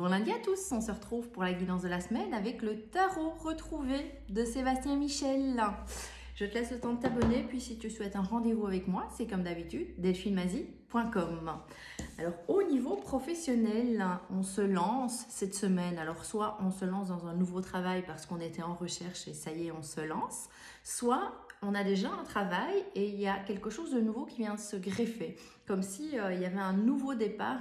Bon lundi à tous, on se retrouve pour la guidance de la semaine avec le tarot retrouvé de Sébastien Michel. Je te laisse le temps de t'abonner, puis si tu souhaites un rendez-vous avec moi, c'est comme d'habitude, delphinemazie.com. Alors au niveau professionnel, on se lance cette semaine. Alors soit on se lance dans un nouveau travail parce qu'on était en recherche et ça y est, on se lance. Soit on a déjà un travail et il y a quelque chose de nouveau qui vient de se greffer. Comme si il y avait un nouveau départ,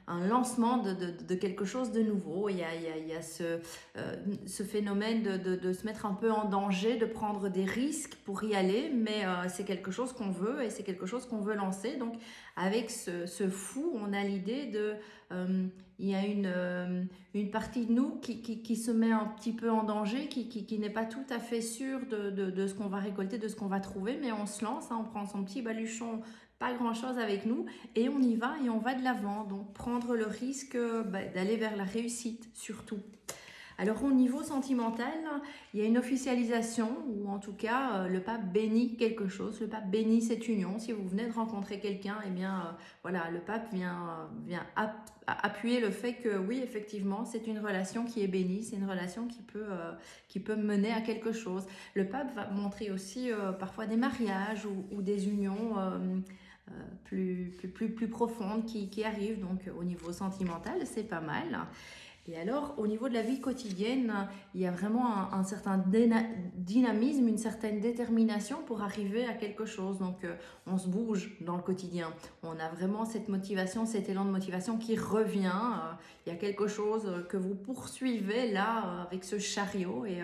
un lancement de quelque chose de nouveau. Il y a ce phénomène de se mettre un peu en danger, de prendre des risques pour y aller, mais c'est quelque chose qu'on veut et c'est quelque chose qu'on veut lancer. Donc avec ce fou, on a l'idée il y a une partie de nous qui se met un petit peu en danger, qui n'est pas tout à fait sûr de ce qu'on va récolter, de ce qu'on va trouver, mais on se lance, on prend son petit baluchon, pas grand chose avec nous, et on y va et on va de l'avant. Donc prendre le risque d'aller vers la réussite surtout. Alors au niveau sentimental, il y a une officialisation ou en tout cas le pape bénit quelque chose, le pape bénit cette union. Si vous venez de rencontrer quelqu'un, eh bien voilà, le pape vient appuyer le fait que oui, effectivement, c'est une relation qui est bénie, c'est une relation qui peut mener à quelque chose. Le pape va montrer aussi parfois des mariages ou des unions plus profondes qui arrivent, donc au niveau sentimental, c'est pas mal. Et alors, au niveau de la vie quotidienne, il y a vraiment un certain dynamisme, une certaine détermination pour arriver à quelque chose. Donc, on se bouge dans le quotidien. On a vraiment cette motivation, cet élan de motivation qui revient. Il y a quelque chose que vous poursuivez là avec ce chariot et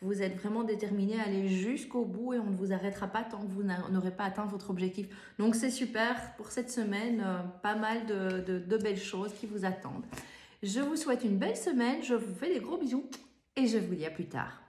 vous êtes vraiment déterminé à aller jusqu'au bout et on ne vous arrêtera pas tant que vous n'aurez pas atteint votre objectif. Donc, c'est super pour cette semaine. Pas mal de belles choses qui vous attendent. Je vous souhaite une belle semaine, je vous fais des gros bisous et je vous dis à plus tard.